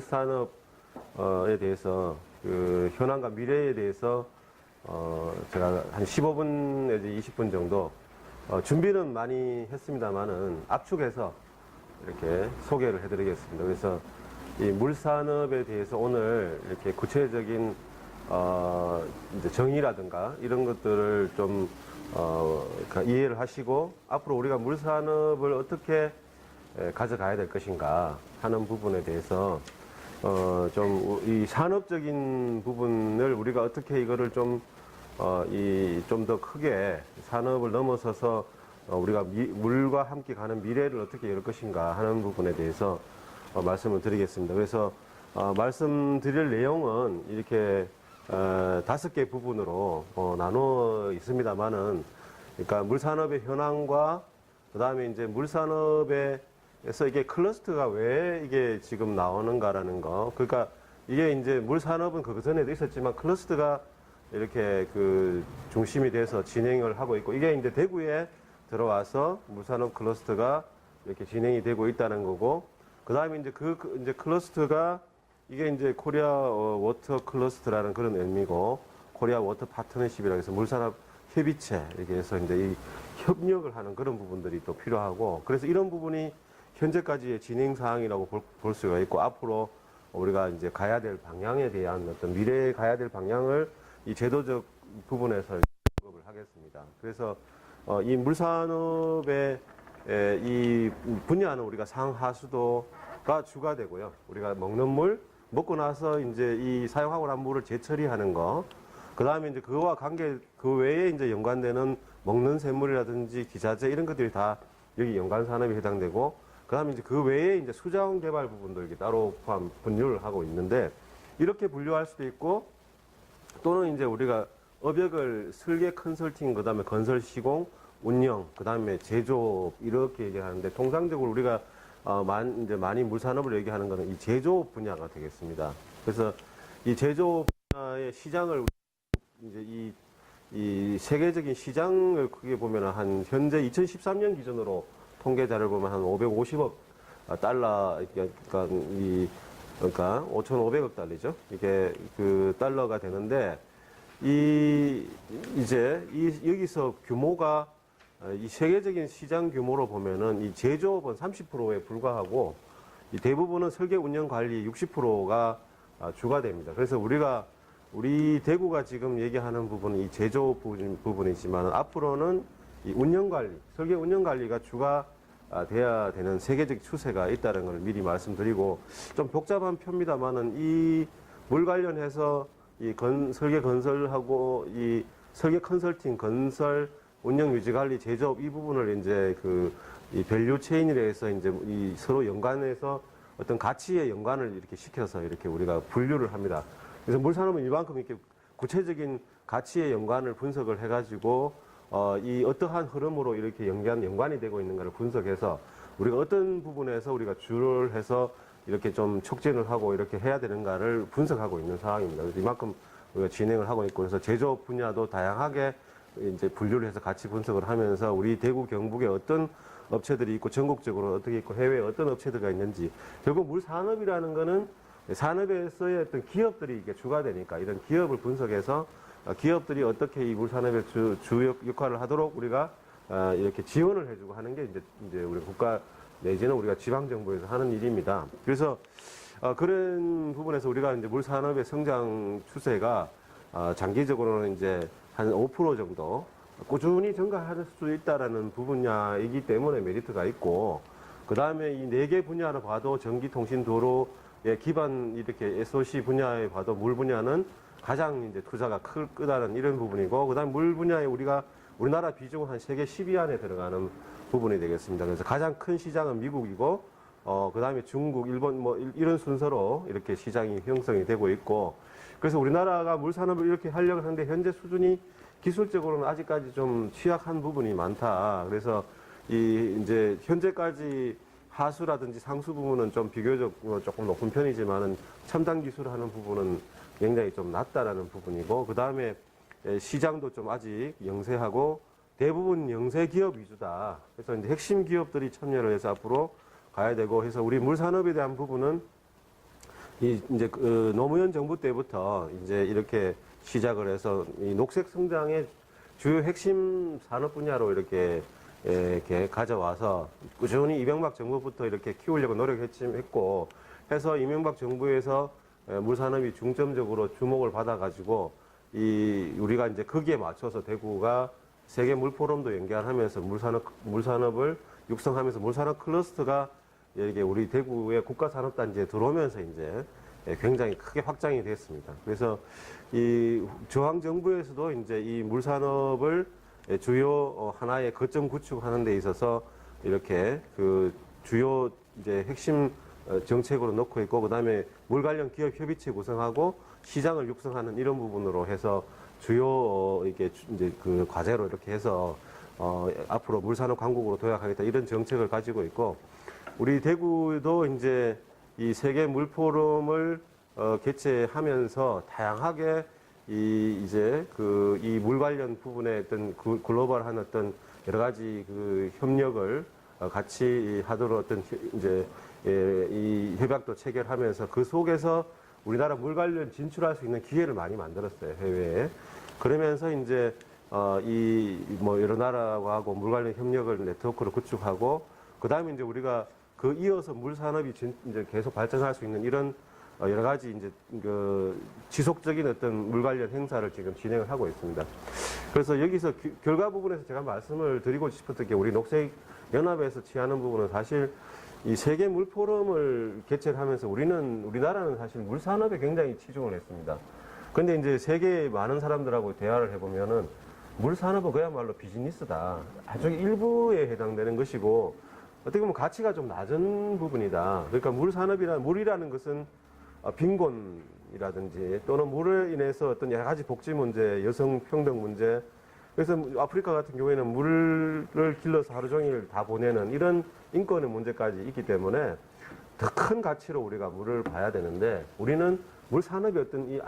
물산업에 대해서 그 현황과 미래에 대해서 제가 한 15분 내지 20분 정도 준비는 많이 했습니다만은 압축해서 이렇게 소개를 해드리겠습니다. 그래서 이 물산업에 대해서 오늘 이렇게 구체적인 이제 정의라든가 이런 것들을 좀 이해를 하시고 앞으로 우리가 물산업을 어떻게 가져가야 될 것인가 하는 부분에 대해서 좀 이 산업적인 부분을 우리가 어떻게 이거를 좀 더 크게 산업을 넘어서서 우리가 물과 함께 가는 미래를 어떻게 열 것인가 하는 부분에 대해서 말씀을 드리겠습니다. 그래서 말씀드릴 내용은 이렇게 5개 부분으로 나누어 있습니다만은, 그러니까 물산업의 현황과 그 다음에 이제 물산업에서 이게 클러스터가 왜 이게 지금 나오는가라는 거. 그러니까 이게 이제 물산업은 그 전에도 있었지만 클러스터가 이렇게 그 중심이 돼서 진행을 하고 있고, 이게 이제 대구에 들어와서 물산업 클러스터가 이렇게 진행이 되고 있다는 거고, 그 다음에 이제 이제 클러스터가 이게 이제 코리아 워터 클러스터라는 그런 의미고, 코리아 워터 파트너십이라고 해서 물산업 협의체, 이렇게 해서 이제 이 협력을 하는 그런 부분들이 또 필요하고, 그래서 이런 부분이 현재까지의 진행 사항이라고 볼 수가 있고, 앞으로 우리가 이제 가야 될 방향에 대한 어떤 미래에 가야 될 방향을 이 제도적 부분에서 언급을 하겠습니다. 그래서 이 물산업의 이 분야는 우리가 상하수도가 주가 되고요. 우리가 먹는 물, 먹고 나서 이제 이 사용하고 난 물을 재처리하는 거, 그 다음에 이제 그거와 그 외에 이제 연관되는 먹는 샘물이라든지 기자재 이런 것들이 다 여기 연관 산업에 해당되고, 그 다음에 이제 그 외에 이제 수자원 개발 부분도 이렇게 따로 포함 분류를 하고 있는데, 이렇게 분류할 수도 있고, 또는 이제 우리가 업역을 설계 컨설팅, 그 다음에 건설 시공, 운영, 그 다음에 제조업 이렇게 얘기하는데, 통상적으로 우리가 이제 많이 물산업을 얘기하는 것은 이 제조업 분야가 되겠습니다. 그래서 이 제조업 분야의 시장을 이제 이 세계적인 시장을 크게 보면 한 현재 2013년 기준으로 통계 자료를 보면 한 550억 달러, 그러니까 5,500억 달러죠. 이게 그 달러가 되는데, 여기서 규모가 이 세계적인 시장 규모로 보면은 이 제조업은 30%에 불과하고, 이 대부분은 설계 운영 관리 60%가 주가 됩니다. 그래서 우리 대구가 지금 얘기하는 부분은 이 제조업 부분이지만, 앞으로는 이 운영 관리, 설계 운영 관리가 주가 돼야 되는 세계적 추세가 있다는 걸 미리 말씀드리고, 좀 복잡한 표입니다만은 이 물 관련해서 이 설계 건설하고 이 설계 컨설팅, 건설, 운영 유지 관리, 제조업 이 부분을 이제 이 밸류 체인이라 해서 이제 이 서로 연관해서 어떤 가치의 연관을 이렇게 시켜서 이렇게 우리가 분류를 합니다. 그래서 물산업은 이만큼 이렇게 구체적인 가치의 연관을 분석을 해가지고 이 어떠한 흐름으로 이렇게 연관이 되고 있는가를 분석해서 우리가 어떤 부분에서 우리가 주를 해서 이렇게 좀 촉진을 하고 이렇게 해야 되는가를 분석하고 있는 상황입니다. 그래서 이만큼 우리가 진행을 하고 있고, 그래서 제조업 분야도 다양하게 이제 분류를 해서 같이 분석을 하면서 우리 대구 경북에 어떤 업체들이 있고 전국적으로 어떻게 있고 해외에 어떤 업체들이 있는지, 결국 물산업이라는 거는 산업에서의 어떤 기업들이 이게 주가 되니까 이런 기업을 분석해서 기업들이 어떻게 이 물산업의 주 역할을 하도록 우리가 이렇게 지원을 해주고 하는 게 이제 우리 국가 내지는 우리가 지방정부에서 하는 일입니다. 그래서 그런 부분에서 우리가 이제 물산업의 성장 추세가 장기적으로는 이제 한 5% 정도 꾸준히 증가할 수 있다라는 분야이기 때문에 메리트가 있고, 그 다음에 이 4개 분야를 봐도 전기, 통신, 도로의 기반 이렇게 SOC 분야에 봐도 물 분야는 가장 이제 투자가 크다는 이런 부분이고, 그 다음에 물 분야에 우리나라 비중은 한 세계 10위 안에 들어가는 부분이 되겠습니다. 그래서 가장 큰 시장은 미국이고, 그 다음에 중국, 일본 뭐 이런 순서로 이렇게 시장이 형성이 되고 있고, 그래서 우리나라가 물산업을 이렇게 하려고 하는데 현재 수준이 기술적으로는 아직까지 좀 취약한 부분이 많다. 그래서 이제 현재까지 하수라든지 상수 부분은 좀 비교적 조금 높은 편이지만은 첨단 기술하는 부분은 굉장히 좀 낮다라는 부분이고, 그 다음에 시장도 좀 아직 영세하고 대부분 영세 기업 위주다. 그래서 이제 핵심 기업들이 참여를 해서 앞으로 가야 되고 해서 우리 물산업에 대한 부분은 이제 그 노무현 정부 때부터 이제 이렇게 시작을 해서 이 녹색 성장의 주요 핵심 산업 분야로 이렇게 가져와서 꾸준히 이명박 정부부터 이렇게 키우려고 노력했고 해서 이명박 정부에서 물산업이 중점적으로 주목을 받아가지고 우리가 이제 거기에 맞춰서 대구가 세계 물포럼도 연계하면서 물산업을 육성하면서 물산업 클러스터가 이게 우리 대구의 국가산업단지에 들어오면서 이제 굉장히 크게 확장이 됐습니다. 그래서 이 중앙정부에서도 이제 이 물산업을 주요 하나의 거점 구축하는 데 있어서 이렇게 그 주요 이제 핵심 정책으로 놓고 있고, 그 다음에 물 관련 기업 협의체 구성하고 시장을 육성하는 이런 부분으로 해서 주요 이게 이제 그 과제로 이렇게 해서 앞으로 물산업 강국으로 도약하겠다 이런 정책을 가지고 있고, 우리 대구도 이제 이 세계 물포럼을 개최하면서 다양하게 이제 그 이 물 관련 부분에 어떤 글로벌한 어떤 여러 가지 그 협력을 같이 하도록 어떤 이제 이 협약도 체결하면서 그 속에서 우리나라 물 관련 진출할 수 있는 기회를 많이 만들었어요, 해외에. 그러면서 이제 이 뭐 여러 나라하고 물 관련 협력을 네트워크를 구축하고, 그 다음에 이제 우리가 그 이어서 물 산업이 이제 계속 발전할 수 있는 이런 여러 가지 이제 그 지속적인 어떤 물 관련 행사를 지금 진행을 하고 있습니다. 그래서 여기서 결과 부분에서 제가 말씀을 드리고 싶었던 게, 우리 녹색 연합에서 취하는 부분은 사실 이 세계 물 포럼을 개최를 하면서 우리나라는 사실 물 산업에 굉장히 치중을 했습니다. 근데 이제 세계의 많은 사람들하고 대화를 해보면은 물 산업은 그야말로 비즈니스다. 아주 일부에 해당되는 것이고, 어떻게 보면 가치가 좀 낮은 부분이다. 그러니까 물이라는 것은 빈곤이라든지 또는 물에 인해서 어떤 여러 가지 복지 문제, 여성 평등 문제, 그래서 아프리카 같은 경우에는 물을 길러서 하루 종일 다 보내는 이런 인권의 문제까지 있기 때문에 더 큰 가치로 우리가 물을 봐야 되는데, 우리는 물 산업이 어떤 이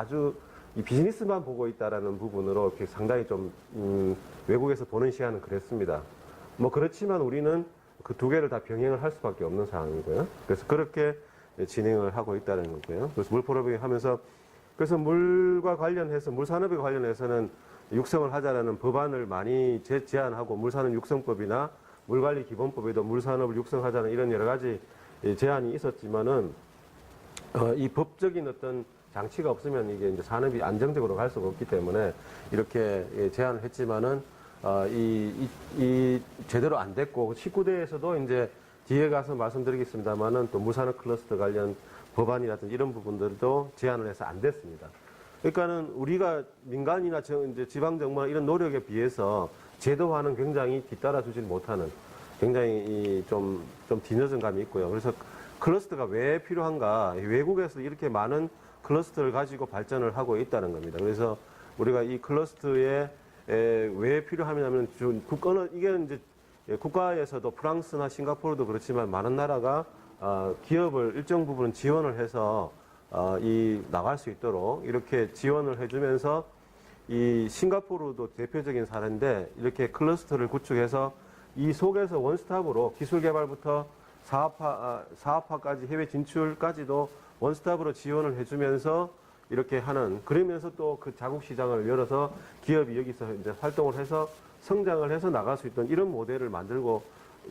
비즈니스만 보고 있다라는 부분으로 이렇게 상당히 좀 외국에서 보는 시야는 그랬습니다. 뭐 그렇지만 우리는 그 두 개를 다 병행을 할 수밖에 없는 상황이고요. 그래서 그렇게 진행을 하고 있다는 거고요. 그래서 물포럼이 하면서, 그래서 물과 관련해서, 물산업에 관련해서는 육성을 하자라는 법안을 많이 제안하고, 물산업 육성법이나 물관리 기본법에도 물산업을 육성하자는 이런 여러 가지 제안이 있었지만은 이 법적인 어떤 장치가 없으면 이게 이제 산업이 안정적으로 갈 수가 없기 때문에 이렇게 제안을 했지만은 이 제대로 안 됐고, 19대에서도 이제 뒤에 가서 말씀드리겠습니다만은 또 물산업 클러스터 관련 법안이라든지 이런 부분들도 제안을 해서 안 됐습니다. 그러니까는 우리가 민간이나 이제 지방정부나 이런 노력에 비해서 제도화는 굉장히 뒤따라주질 못하는, 굉장히 좀 뒤늦은 감이 있고요. 그래서 클러스터가 왜 필요한가? 외국에서 이렇게 많은 클러스터를 가지고 발전을 하고 있다는 겁니다. 그래서 우리가 이 클러스터에 왜 필요하냐면, 이게 이제 국가에서도 프랑스나 싱가포르도 그렇지만 많은 나라가 기업을 일정 부분 지원을 해서 나갈 수 있도록 이렇게 지원을 해주면서, 이 싱가포르도 대표적인 사례인데, 이렇게 클러스터를 구축해서 이 속에서 원스톱으로 기술 개발부터 사업화까지 해외 진출까지도 원스톱으로 지원을 해주면서 이렇게 하는, 그러면서 또 그 자국 시장을 열어서 기업이 여기서 이제 활동을 해서 성장을 해서 나갈 수 있던 이런 모델을 만들고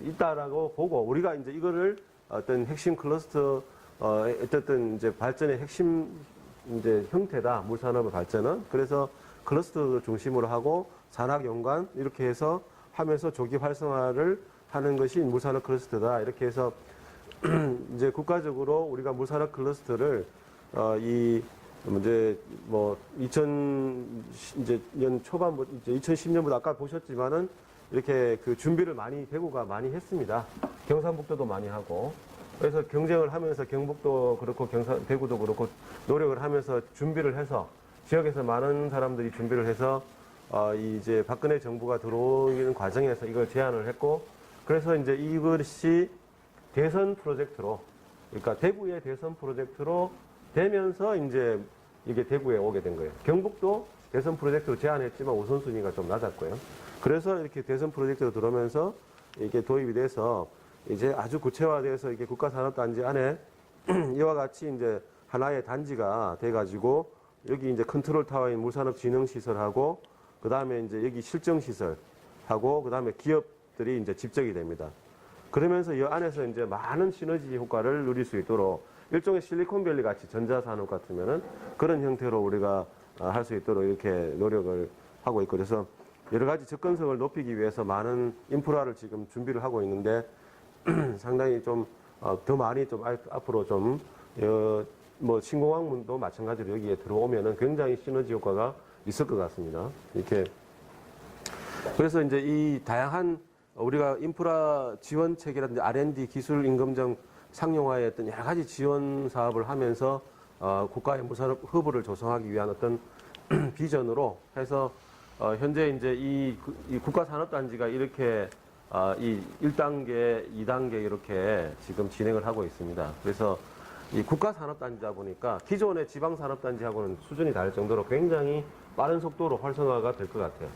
있다라고 보고, 우리가 이제 이거를 어떤 핵심 클러스터, 어쨌든 이제 발전의 핵심 이제 형태다, 물산업의 발전은. 그래서 클러스터 중심으로 하고 산학 연관 이렇게 해서 하면서 조기 활성화를 하는 것이 물산업 클러스터다. 이렇게 해서 이제 국가적으로 우리가 물산업 클러스터를 이제 뭐 2000년 초반, 이제 2010년부터 아까 보셨지만은 이렇게 그 준비를 대구가 많이 했습니다. 경상북도도 많이 하고. 그래서 경쟁을 하면서 경북도 그렇고 대구도 그렇고 노력을 하면서 준비를 해서 지역에서 많은 사람들이 준비를 해서 이제 박근혜 정부가 들어오는 과정에서 이걸 제안을 했고, 그래서 이제 이것이 대선 프로젝트로, 그러니까 대구의 대선 프로젝트로 되면서 이제 이게 대구에 오게 된 거예요. 경북도 대선 프로젝트로 제안했지만 우선순위가 좀 낮았고요. 그래서 이렇게 대선 프로젝트로 들어오면서 이게 도입이 돼서 이제 아주 구체화돼서 이게 국가산업단지 안에 이와 같이 이제 하나의 단지가 돼가지고 여기 이제 컨트롤 타워인 물산업진흥시설하고 그 다음에 이제 여기 실정시설하고 그 다음에 기업들이 이제 집적이 됩니다. 그러면서 이 안에서 이제 많은 시너지 효과를 누릴 수 있도록 일종의 실리콘밸리 같이 전자산업 같으면은 그런 형태로 우리가 할 수 있도록 이렇게 노력을 하고 있고 그래서 여러 가지 접근성을 높이기 위해서 많은 인프라를 지금 준비를 하고 있는데 상당히 좀 더 많이 좀 앞으로 좀 뭐 신공항문도 마찬가지로 여기에 들어오면은 굉장히 시너지 효과가 있을 것 같습니다. 이렇게 그래서 이제 이 다양한 우리가 인프라 지원책이라든지 R&D 기술 임금정 상용화의 어떤 여러 가지 지원 사업을 하면서 국가의 무산업 허브를 조성하기 위한 어떤 비전으로 해서 현재 이제 이 국가산업단지가 이렇게 이 1단계, 2단계 이렇게 지금 진행을 하고 있습니다. 그래서 이 국가산업단지다 보니까 기존의 지방산업단지하고는 수준이 다를 정도로 굉장히 빠른 속도로 활성화가 될 것 같아요.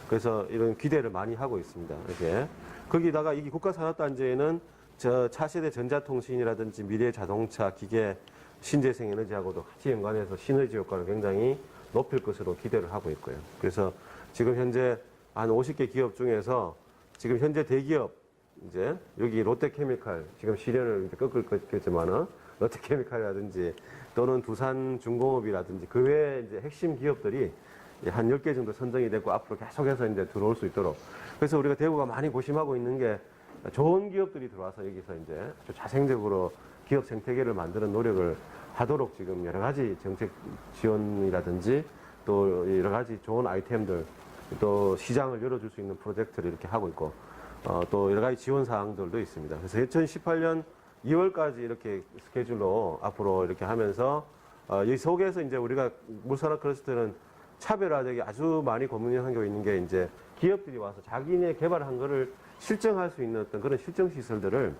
그래서 이런 기대를 많이 하고 있습니다. 이렇게. 거기다가 이 국가산업단지에는 저 차세대 전자통신이라든지 미래 자동차, 기계, 신재생 에너지하고도 같이 연관해서 시너지 효과를 굉장히 높일 것으로 기대를 하고 있고요. 그래서 지금 현재 한 50개 기업 중에서 지금 현재 대기업 이제 여기 롯데케미칼 지금 실현을 이제 꺾을 거겠지만은 롯데케미칼이라든지 또는 두산중공업이라든지 그 외에 이제 핵심 기업들이 한 10개 정도 선정이 됐고 앞으로 계속해서 이제 들어올 수 있도록 그래서 우리가 대구가 많이 고심하고 있는 게 좋은 기업들이 들어와서 여기서 이제 아주 자생적으로 기업 생태계를 만드는 노력을 하도록 지금 여러 가지 정책 지원이라든지 또 여러 가지 좋은 아이템들 또 시장을 열어줄 수 있는 프로젝트를 이렇게 하고 있고 또 여러 가지 지원 사항들도 있습니다. 그래서 2018년 2월까지 이렇게 스케줄로 앞으로 이렇게 하면서 이 속에서 이제 우리가 물산업 클러스터는 차별화되게 아주 많이 고민하고 있는 게 이제 기업들이 와서 자기네 개발한 거를 실증할 수 있는 어떤 그런 실증 시설들을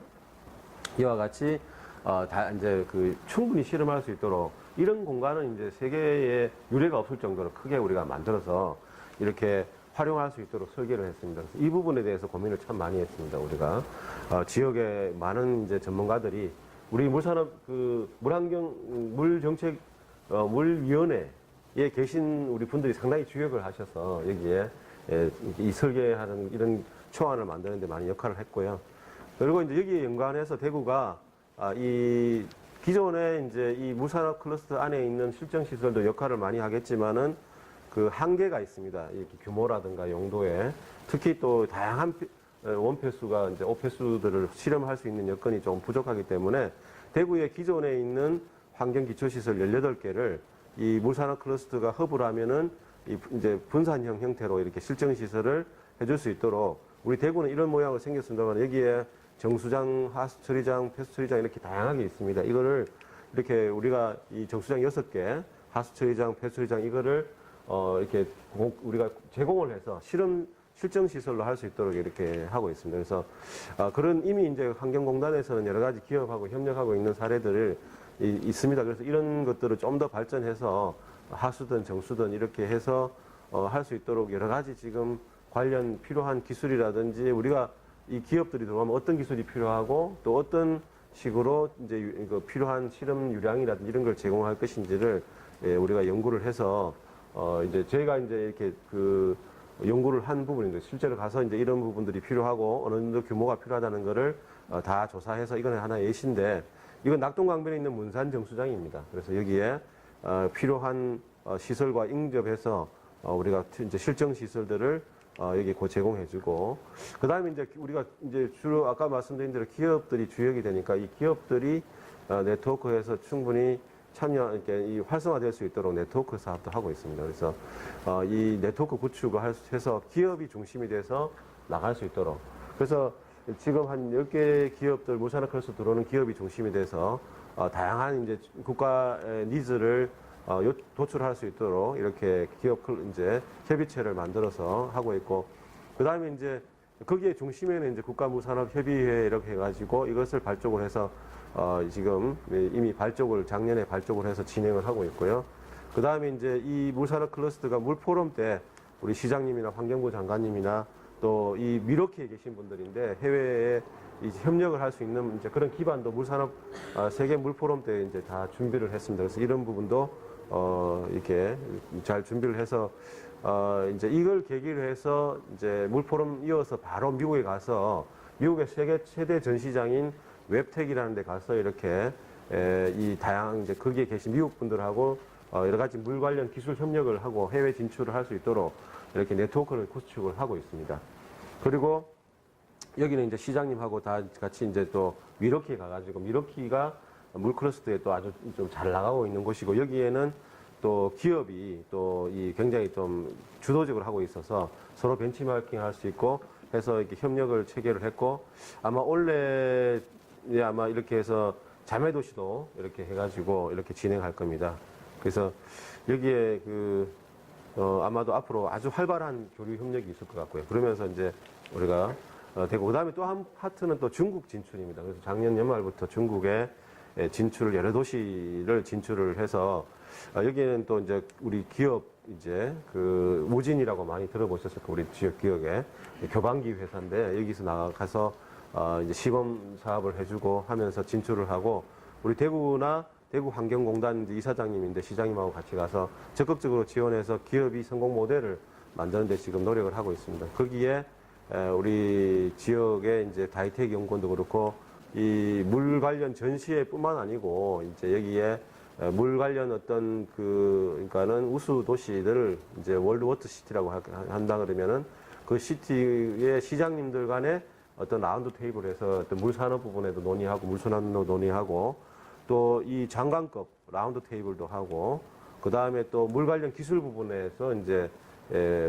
이와 같이 다 이제 충분히 실험할 수 있도록 이런 공간은 이제 세계에 유례가 없을 정도로 크게 우리가 만들어서 이렇게 활용할 수 있도록 설계를 했습니다. 그래서 이 부분에 대해서 고민을 참 많이 했습니다. 우리가 지역의 많은 이제 전문가들이 우리 물산업 물환경 물정책 물위원회에 계신 우리 분들이 상당히 주역을 하셔서 여기에 이 설계하는 이런 초안을 만드는 데 많이 역할을 했고요. 그리고 이제 여기에 연관해서 대구가 이 기존에 이제 이 물산업 클러스터 안에 있는 실정 시설도 역할을 많이 하겠지만은 그 한계가 있습니다. 이렇게 규모라든가 용도에 특히 또 다양한 원패수가 이제 오패수들을 실험할 수 있는 여건이 좀 부족하기 때문에 대구의 기존에 있는 환경 기초시설 18개를 이 물산업 클러스터가 허브를 하면은 이제 분산형 형태로 이렇게 실정 시설을 해줄 수 있도록 우리 대구는 이런 모양으로 생겼습니다만 여기에 정수장, 하수처리장, 폐수처리장 이렇게 다양하게 있습니다. 이거를 이렇게 우리가 이 정수장 6개, 하수처리장, 폐수처리장 이거를 이렇게 우리가 제공을 해서 실정 시설로 할 수 있도록 이렇게 하고 있습니다. 그래서 그런 이미 이제 환경공단에서는 여러 가지 기업하고 협력하고 있는 사례들을 있습니다. 그래서 이런 것들을 좀 더 발전해서 하수든 정수든 이렇게 해서 할 수 있도록 여러 가지 지금 관련 필요한 기술이라든지 우리가 이 기업들이 들어오면 어떤 기술이 필요하고 또 어떤 식으로 이제 필요한 실험 유량이라든지 이런 걸 제공할 것인지를 우리가 연구를 해서 이제 저희가 이제 이렇게 연구를 한 부분인데 실제로 가서 이제 이런 부분들이 필요하고 어느 정도 규모가 필요하다는 거를 다 조사해서 이건 하나의 예시인데 이건 낙동강변에 있는 문산 정수장입니다. 그래서 여기에 필요한 시설과 인접해서 우리가 이제 실정 시설들을 여기 제공해주고 그 다음에 이제 우리가 이제 주로 아까 말씀드린 대로 기업들이 주역이 되니까 이 기업들이 네트워크에서 충분히 이렇게 이 활성화될 수 있도록 네트워크 사업도 하고 있습니다. 그래서 이 네트워크 구축을 해서 기업이 중심이 돼서 나갈 수 있도록 그래서 지금 한 10개 기업들 물산업 클러스터 들어오는 기업이 중심이 돼서 다양한 이제 국가의 니즈를 도출할 수 있도록 이렇게 기업 이제 협의체를 만들어서 하고 있고 그 다음에 이제 거기에 중심에는 이제 국가무산업협의회 이렇게 해가지고 이것을 발족을 해서 지금 이미 작년에 발족을 해서 진행을 하고 있고요. 그 다음에 이제 이 물산업 클러스터가 물포럼 때 우리 시장님이나 환경부 장관님이나 또 이 미러키에 계신 분들인데 해외에 이제 협력을 할 수 있는 이제 그런 기반도 물산업 세계 물포럼 때 이제 다 준비를 했습니다. 그래서 이런 부분도 이렇게 잘 준비를 해서 이제 이걸 계기로 해서 이제 물포럼 이어서 바로 미국에 가서 미국의 세계 최대 전시장인 웹텍이라는 데 가서 이렇게 이 다양한 이제 거기에 계신 미국 분들하고 여러 가지 물 관련 기술 협력을 하고 해외 진출을 할 수 있도록 이렇게 네트워크를 구축을 하고 있습니다. 그리고 여기는 이제 시장님하고 다 같이 이제 또 미러키에 가가지고 미러키가 물 클러스터에 또 아주 좀 잘 나가고 있는 곳이고 여기에는 또 기업이 또 이 굉장히 좀 주도적으로 하고 있어서 서로 벤치마킹 할 수 있고 해서 이렇게 협력을 체결을 했고 아마 올해 아마 이렇게 해서 자매도시도 이렇게 해가지고 이렇게 진행할 겁니다. 그래서 여기에 아마도 앞으로 아주 활발한 교류 협력이 있을 것 같고요. 그러면서 이제 우리가 되고 그다음에 또 한 파트는 또 중국 진출입니다. 그래서 작년 연말부터 중국에 진출을 여러 도시를 진출을 해서 여기에는 또 이제 우리 기업 이제 우진이라고 많이 들어보셨을 거예요. 우리 지역 기업에 교반기 회사인데 여기서 나가서 이제 시범 사업을 해주고 하면서 진출을 하고 우리 대구나 대구 환경공단 이사장님인데 시장님하고 같이 가서 적극적으로 지원해서 기업이 성공 모델을 만드는 데 지금 노력을 하고 있습니다. 거기에 우리 지역의 이제 다이텍 연구원도 그렇고 이 물 관련 전시회뿐만 아니고 이제 여기에 물 관련 어떤 그러니까는 우수 도시들을 이제 월드 워터 시티라고 한다 그러면은 그 시티의 시장님들 간에 어떤 라운드 테이블에서 어떤 물 산업 부분에도 논의하고 물 순환도 논의하고 또 이 장관급 라운드 테이블도 하고 그 다음에 또 물 관련 기술 부분에서 이제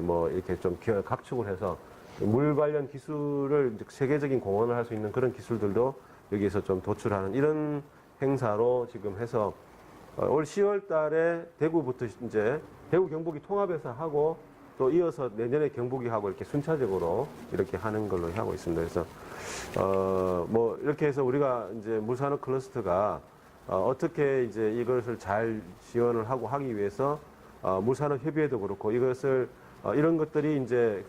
뭐 이렇게 좀 각축을 해서 물 관련 기술을 세계적인 공헌을 할 수 있는 그런 기술들도 여기에서 좀 도출하는 이런 행사로 지금 해서 올 10월 달에 대구부터 이제 대구 경북이 통합해서 하고 또 이어서 내년에 경북이 하고 이렇게 순차적으로 이렇게 하는 걸로 하고 있습니다. 그래서 뭐 이렇게 해서 우리가 이제 물산업 클러스터가 어떻게 이제 이것을 잘 지원을 하고 하기 위해서 물산업 협의회도 그렇고 이것을 이런 것들이 이제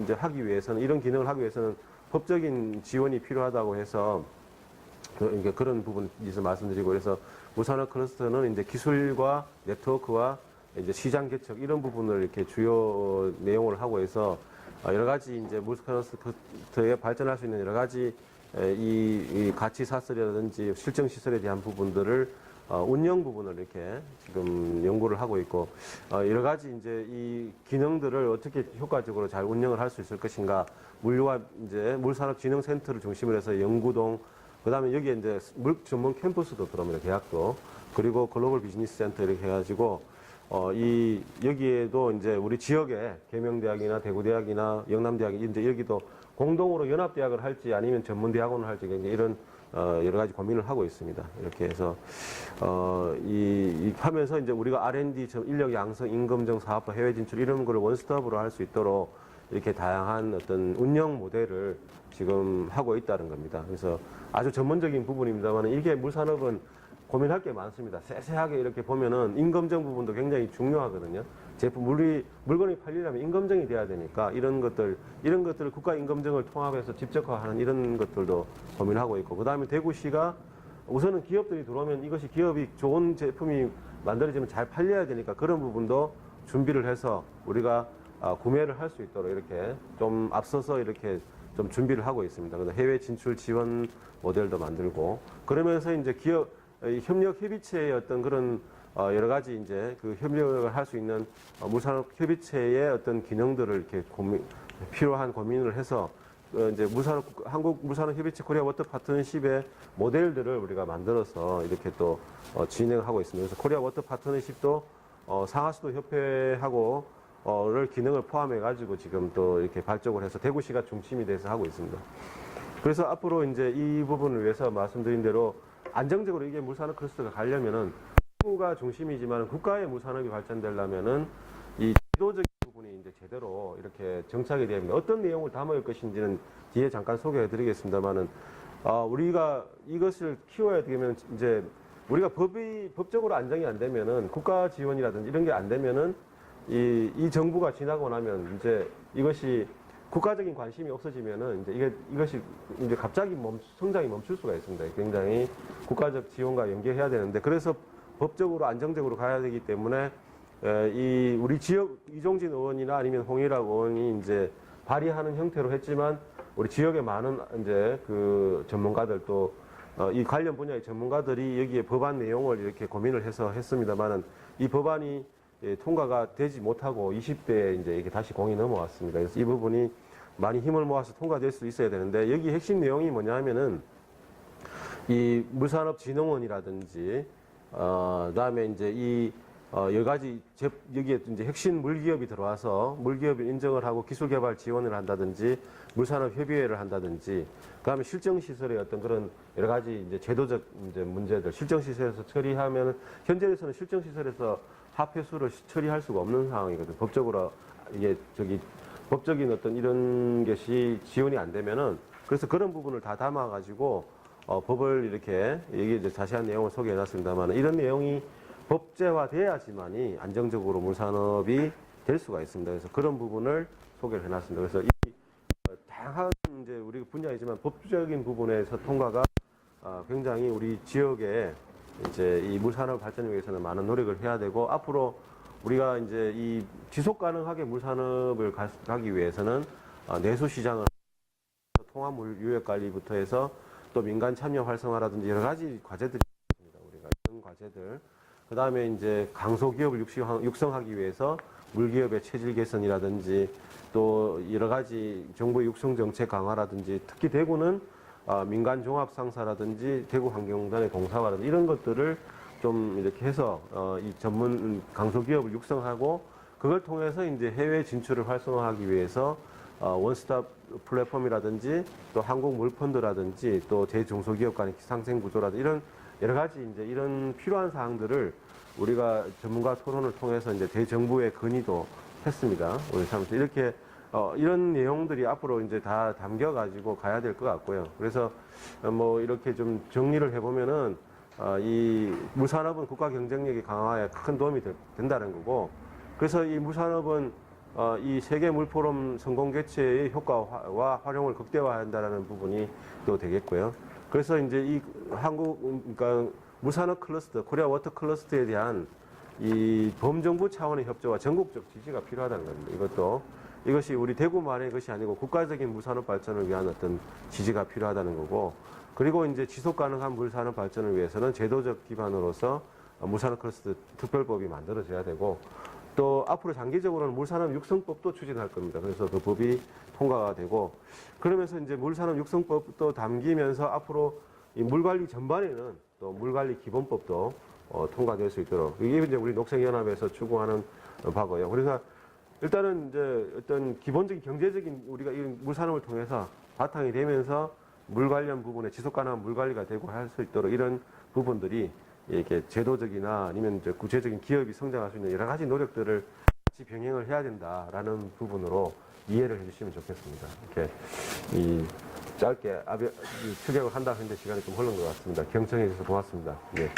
이제 하기 위해서는 이런 기능을 하기 위해서는 법적인 지원이 필요하다고 해서 그런 부분에서 말씀드리고 그래서 물산업 클러스터는 이제 기술과 네트워크와 이제 시장 개척 이런 부분을 이렇게 주요 내용을 하고 해서 여러 가지 이제 물산업 클러스터에 발전할 수 있는 여러 가지 이 가치 사슬이라든지 실정 시설에 대한 부분들을 운영 부분을 이렇게 지금 연구를 하고 있고 여러 가지 이제 이 기능들을 어떻게 효과적으로 잘 운영을 할 수 있을 것인가 물류와 이제 물산업진흥센터를 중심으로 해서 연구동 그다음에 여기에 이제 물 전문 캠퍼스도 들어옵니다. 대학도 그리고 글로벌 비즈니스 센터 이렇게 해가지고 여기에도 이제 우리 지역에 계명대학이나 대구대학이나 영남대학이 이제 여기도 공동으로 연합대학을 할지 아니면 전문대학원을 할지 이런 여러 가지 고민을 하고 있습니다. 이렇게 해서 하면서 이제 우리가 R&D, 인력 양성, 임금정, 사업화, 해외 진출 이런 거를 원스톱으로 할 수 있도록 이렇게 다양한 어떤 운영 모델을 지금 하고 있다는 겁니다. 그래서 아주 전문적인 부분입니다만 이게 물산업은 고민할 게 많습니다. 세세하게 이렇게 보면은 임금정 부분도 굉장히 중요하거든요. 물건이 팔리려면 임금정이 돼야 되니까 이런 것들을 국가 임금정을 통합해서 집적화하는 이런 것들도 고민하고 있고 그 다음에 대구시가 우선은 기업들이 들어오면 이것이 기업이 좋은 제품이 만들어지면 잘 팔려야 되니까 그런 부분도 준비를 해서 우리가 구매를 할 수 있도록 이렇게 좀 앞서서 이렇게 좀 준비를 하고 있습니다. 그래서 해외 진출 지원 모델도 만들고 그러면서 이제 협력 협의체의 어떤 그런 여러 가지 이제 협력을 할 수 있는 물산업 협의체의 어떤 기능들을 이렇게 필요한 고민을 해서 이제 한국 물산업 협의체 코리아 워터 파트너십의 모델들을 우리가 만들어서 이렇게 또 진행하고 있습니다. 그래서 코리아 워터 파트너십도 상하수도 협회하고 를 기능을 포함해 가지고 지금 또 이렇게 발족을 해서 대구시가 중심이 돼서 하고 있습니다. 그래서 앞으로 이제 이 부분을 위해서 말씀드린 대로 안정적으로 이게 물산업 클러스터가 가려면은 정부가 중심이지만 국가의 물산업이 발전되려면은 이 제도적인 부분이 이제 제대로 이렇게 정착이 돼야 합니다. 어떤 내용을 담을 것인지는 뒤에 잠깐 소개해 드리겠습니다만은 우리가 이것을 키워야 되면 이제 우리가 법적으로 안정이 안 되면은 국가 지원이라든지 이런 게 안 되면은 이 정부가 지나고 나면 이제 이것이 국가적인 관심이 없어지면은 이제 이것이 이제 갑자기 성장이 멈출 수가 있습니다. 굉장히 국가적 지원과 연계해야 되는데 그래서 법적으로 안정적으로 가야 되기 때문에 이 우리 지역 이종진 의원이나 아니면 홍일학 의원이 이제 발의하는 형태로 했지만 우리 지역의 많은 이제 그 전문가들 또 이 관련 분야의 전문가들이 여기에 법안 내용을 이렇게 고민을 해서 했습니다만은 이 법안이 통과가 되지 못하고 20대에 이제 이게 다시 공이 넘어왔습니다. 그래서 이 부분이 많이 힘을 모아서 통과될 수 있어야 되는데 여기 핵심 내용이 뭐냐 하면은 이 물산업진흥원이라든지 그다음에 이제 이 여러 가지 여기에 이제 핵심 물기업이 들어와서 물기업을 인정을 하고 기술 개발 지원을 한다든지 물산업 협의회를 한다든지 그다음에 실정 시설의 어떤 그런 여러 가지 이제 제도적 이제 문제들 실정 시설에서 처리하면 현재에서는 실정 시설에서 합회수를 처리할 수가 없는 상황이거든요. 법적으로 이게 법적인 어떤 이런 것이 지원이 안 되면은 그래서 그런 부분을 다 담아 가지고 법을 이렇게 여기 이제 자세한 내용을 소개해 놨습니다만 이런 내용이 법제화돼야지만이 안정적으로 물산업이 될 수가 있습니다. 그래서 그런 부분을 소개를 해놨습니다. 그래서 이 다양한 이제 우리 분야이지만 법적인 부분에서 통과가 굉장히 우리 지역에 이제 이 물산업 발전을 위해서는 많은 노력을 해야 되고 앞으로 우리가 이제 이 지속 가능하게 물산업을 가기 위해서는 내수 시장을 통화물 유역 관리부터 해서 또 민간 참여 활성화라든지 여러 가지 과제들이 있습니다. 우리가 이런 과제들. 그 다음에 이제 강소기업을 육성하기 위해서 물기업의 체질 개선이라든지 또 여러 가지 정부 육성 정책 강화라든지 특히 대구는 민간 종합 상사라든지 대구 환경단의 동사화라든지 이런 것들을 좀 이렇게 해서 이 전문 강소기업을 육성하고 그걸 통해서 이제 해외 진출을 활성화하기 위해서 원스톱 플랫폼이라든지 또 한국 물펀드라든지 또 대중소기업 간의 상생 구조라든지 이런 여러 가지 이제 이런 필요한 사항들을 우리가 전문가 토론을 통해서 이제 대정부에 건의도 했습니다. 우리 사무실 이렇게 이런 내용들이 앞으로 이제 다 담겨 가지고 가야 될 것 같고요. 그래서 뭐 이렇게 좀 정리를 해보면은 이 물산업은 국가 경쟁력의 강화에 큰 도움이 된다는 거고, 그래서 이 물산업은 이 세계 물포럼 성공 개최의 효과와 활용을 극대화한다는 부분이 또 되겠고요. 그래서 이제 이 그러니까 물산업 클러스터, 코리아 워터 클러스터에 대한 이 범정부 차원의 협조와 전국적 지지가 필요하다는 겁니다. 이것이 우리 대구만의 것이 아니고 국가적인 물산업 발전을 위한 어떤 지지가 필요하다는 거고, 그리고 이제 지속 가능한 물산업 발전을 위해서는 제도적 기반으로서 물산업 클러스터 특별법이 만들어져야 되고, 또 앞으로 장기적으로는 물산업 육성법도 추진할 겁니다. 그래서 그 법이 통과가 되고, 그러면서 이제 물산업 육성법도 담기면서 앞으로 이 물관리 전반에는 또 물관리 기본법도 통과될 수 있도록, 이게 이제 우리 녹색연합에서 추구하는 바고요. 그래서 일단은 이제 어떤 기본적인 경제적인 우리가 이 물산업을 통해서 바탕이 되면서 물 관련 부분에 지속 가능한 물 관리가 되고 할 수 있도록 이런 부분들이 이렇게 제도적이나 아니면 이제 구체적인 기업이 성장할 수 있는 여러 가지 노력들을 같이 병행을 해야 된다라는 부분으로 이해를 해주시면 좋겠습니다. 이렇게 이 짧게 추격을 한다 했는데 시간이 좀 흘른 것 같습니다. 경청해 주셔서 고맙습니다. 네.